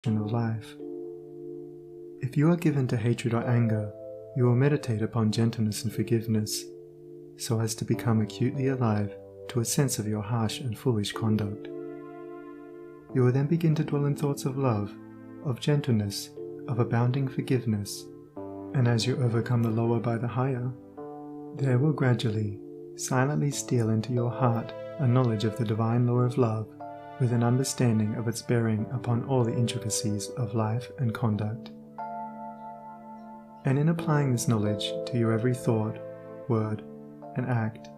of life. If you are given to hatred or anger, you will meditate upon gentleness and forgiveness, so as to become acutely alive to a sense of your harsh and foolish conduct. You will then begin to dwell in thoughts of love, of gentleness, of abounding forgiveness, and as you overcome the lower by the higher, there will gradually, silently steal into your heart a knowledge of the divine law of love, with an understanding of its bearing upon all the intricacies of life and conduct. And in applying this knowledge to your every thought, word, and act,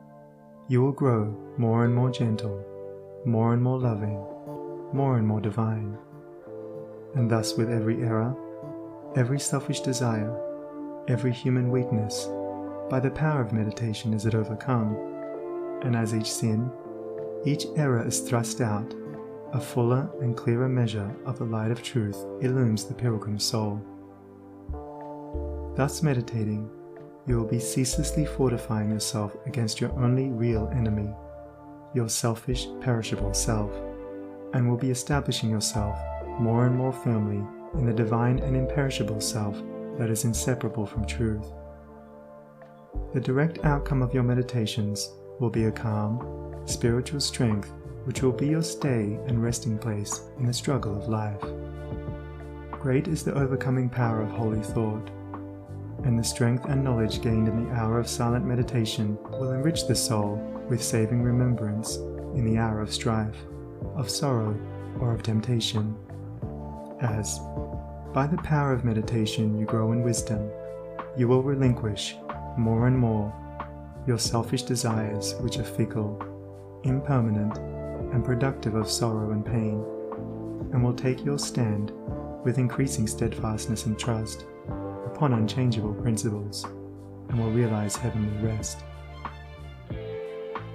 you will grow more and more gentle, more and more loving, more and more divine. And thus with every error, every selfish desire, every human weakness, by the power of meditation is it overcome, and as each sin, each error is thrust out, a fuller and clearer measure of the light of truth illumes the pilgrim soul. Thus meditating, you will be ceaselessly fortifying yourself against your only real enemy, your selfish, perishable self, and will be establishing yourself more and more firmly in the divine and imperishable self that is inseparable from truth. The direct outcome of your meditations will be a calm, spiritual strength which will be your stay and resting place in the struggle of life. Great is the overcoming power of holy thought, and the strength and knowledge gained in the hour of silent meditation will enrich the soul with saving remembrance in the hour of strife, of sorrow, or of temptation. As, by the power of meditation you grow in wisdom, you will relinquish, more and more, your selfish desires which are fickle, impermanent, and productive of sorrow and pain, and will take your stand, with increasing steadfastness and trust, upon unchangeable principles, and will realize heavenly rest.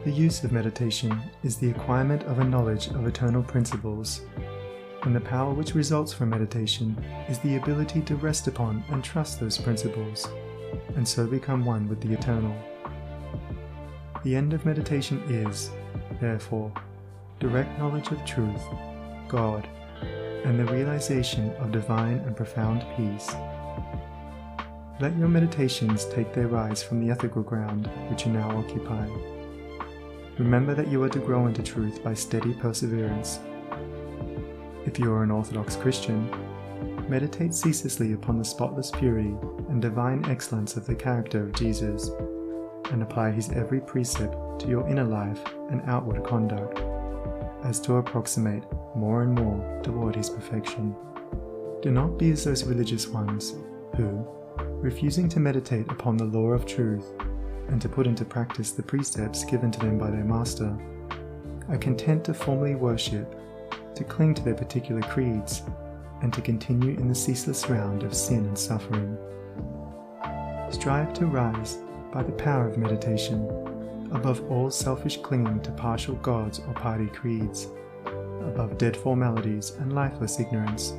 The use of meditation is the acquirement of a knowledge of eternal principles, and the power which results from meditation is the ability to rest upon and trust those principles, and so become one with the eternal. The end of meditation is, therefore, direct knowledge of truth, God, and the realization of divine and profound peace. Let your meditations take their rise from the ethical ground which you now occupy. Remember that you are to grow into truth by steady perseverance. If you are an Orthodox Christian, meditate ceaselessly upon the spotless purity and divine excellence of the character of Jesus, and apply his every precept to your inner life and outward conduct, as to approximate more and more toward his perfection. Do not be as those religious ones who, refusing to meditate upon the law of truth and to put into practice the precepts given to them by their master, are content to formally worship, to cling to their particular creeds, and to continue in the ceaseless round of sin and suffering. Strive to rise, by the power of meditation, above all selfish clinging to partial gods or party creeds, above dead formalities and lifeless ignorance,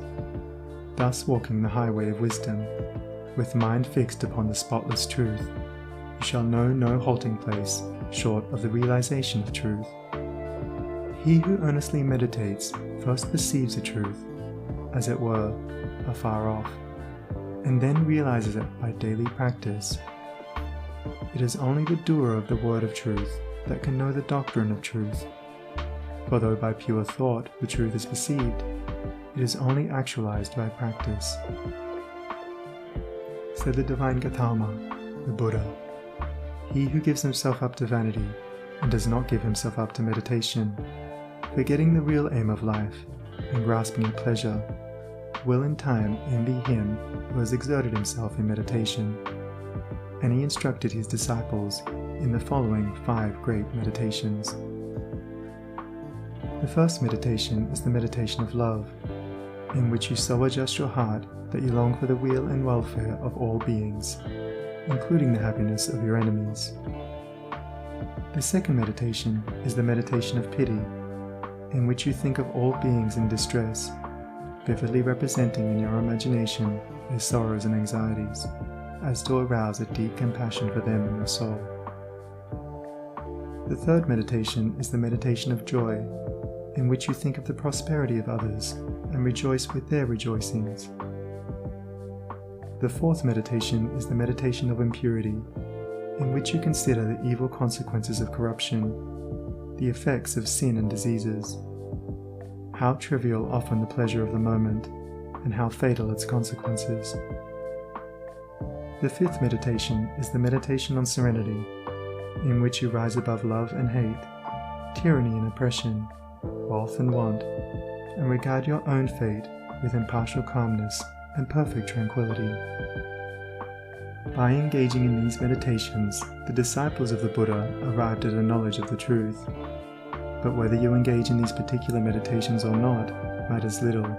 thus walking the highway of wisdom, with mind fixed upon the spotless truth. You shall know no halting place short of the realization of truth. He who earnestly meditates first perceives the truth, as it were, afar off, and then realizes it by daily practice. It is only the doer of the word of truth that can know the doctrine of truth, for though by pure thought the truth is perceived, it is only actualized by practice. Said the divine Gautama, the Buddha, he who gives himself up to vanity and does not give himself up to meditation, forgetting the real aim of life and grasping at pleasure, will in time envy him who has exerted himself in meditation. And he instructed his disciples in the following 5 great meditations. The first meditation is the meditation of love, in which you so adjust your heart that you long for the weal and welfare of all beings, including the happiness of your enemies. The second meditation is the meditation of pity, in which you think of all beings in distress, vividly representing in your imagination their sorrows and anxieties, as to arouse a deep compassion for them in your soul. The third meditation is the meditation of joy, in which you think of the prosperity of others and rejoice with their rejoicings. The fourth meditation is the meditation of impurity, in which you consider the evil consequences of corruption, the effects of sin and diseases, how trivial often the pleasure of the moment, and how fatal its consequences. The fifth meditation is the meditation on serenity, in which you rise above love and hate, tyranny and oppression, wealth and want, and regard your own fate with impartial calmness and perfect tranquility. By engaging in these meditations, the disciples of the Buddha arrived at a knowledge of the truth. But whether you engage in these particular meditations or not matters little,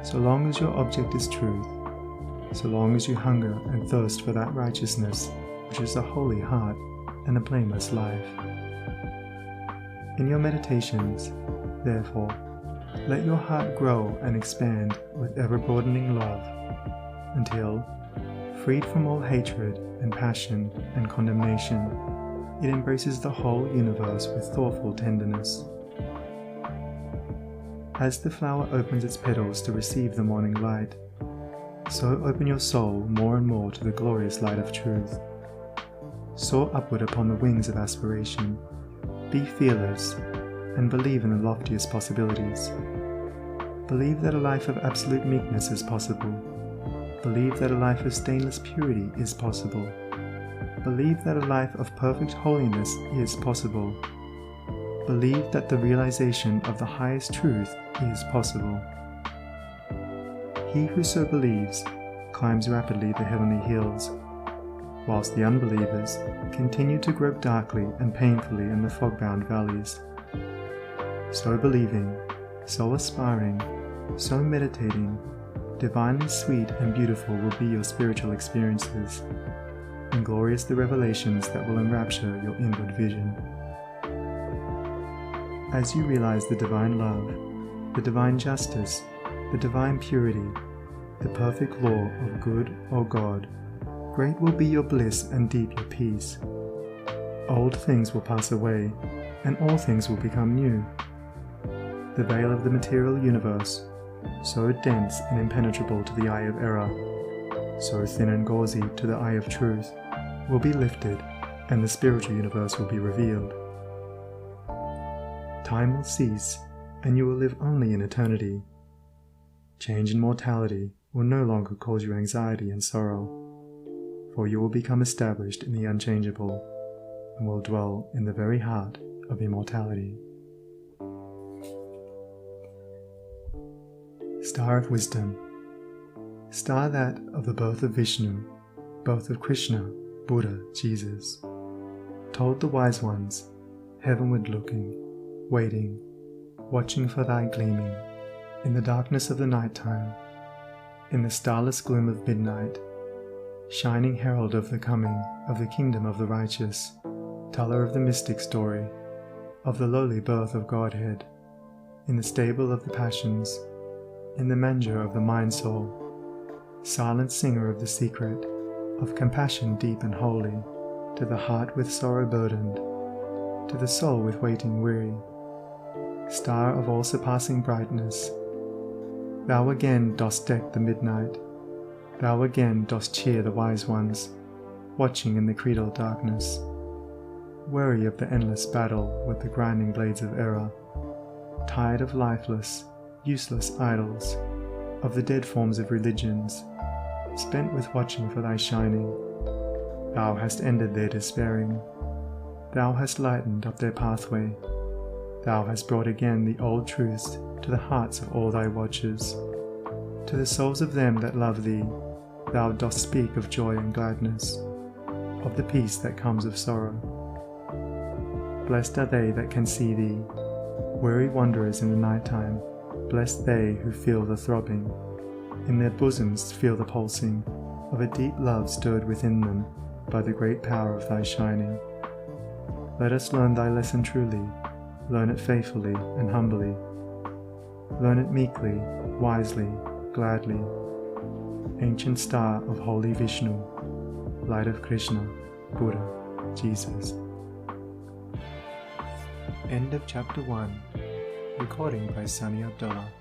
so long as your object is truth, so long as you hunger and thirst for that righteousness which is a holy heart and a blameless life. In your meditations, therefore, let your heart grow and expand with ever-broadening love, until, freed from all hatred and passion and condemnation, it embraces the whole universe with thoughtful tenderness. As the flower opens its petals to receive the morning light, so open your soul more and more to the glorious light of truth. Soar upward upon the wings of aspiration, be fearless, and believe in the loftiest possibilities. Believe that a life of absolute meekness is possible. Believe that a life of stainless purity is possible. Believe that a life of perfect holiness is possible. Believe that the realization of the highest truth is possible. He who so believes climbs rapidly the heavenly hills, whilst the unbelievers continue to grope darkly and painfully in the fog-bound valleys. So believing, so aspiring, so meditating, divinely sweet and beautiful will be your spiritual experiences, and glorious the revelations that will enrapture your inward vision. As you realize the divine love, the divine justice, the divine purity, the perfect law of good or God, great will be your bliss and deep your peace. Old things will pass away, and all things will become new. The veil of the material universe, so dense and impenetrable to the eye of error, so thin and gauzy to the eye of truth, will be lifted, and the spiritual universe will be revealed. Time will cease, and you will live only in eternity. Change and mortality will no longer cause you anxiety and sorrow, for you will become established in the unchangeable, and will dwell in the very heart of immortality. Star of Wisdom. Star that of the birth of Vishnu, both of Krishna, Buddha, Jesus. Told the wise ones, heavenward looking, waiting, watching for thy gleaming, in the darkness of the night time, in the starless gloom of midnight, shining herald of the coming of the kingdom of the righteous, teller of the mystic story, of the lowly birth of Godhead, in the stable of the passions, in the manger of the mind-soul, silent singer of the secret, of compassion deep and holy, to the heart with sorrow burdened, to the soul with waiting weary, star of all-surpassing brightness, thou again dost deck the midnight, thou again dost cheer the wise ones, watching in the creedal darkness, weary of the endless battle with the grinding blades of error, tired of lifeless, useless idols, of the dead forms of religions, spent with watching for thy shining. Thou hast ended their despairing. Thou hast lightened up their pathway. Thou hast brought again the old truths to the hearts of all thy watchers. To the souls of them that love thee, thou dost speak of joy and gladness, of the peace that comes of sorrow. Blessed are they that can see thee, weary wanderers in the night time. Blessed they who feel the throbbing, in their bosoms feel the pulsing of a deep love stirred within them by the great power of thy shining. Let us learn thy lesson truly, learn it faithfully and humbly. Learn it meekly, wisely, gladly. Ancient star of holy Vishnu, light of Krishna, Buddha, Jesus. End of Chapter 1. Recording by Sunny Abdullah.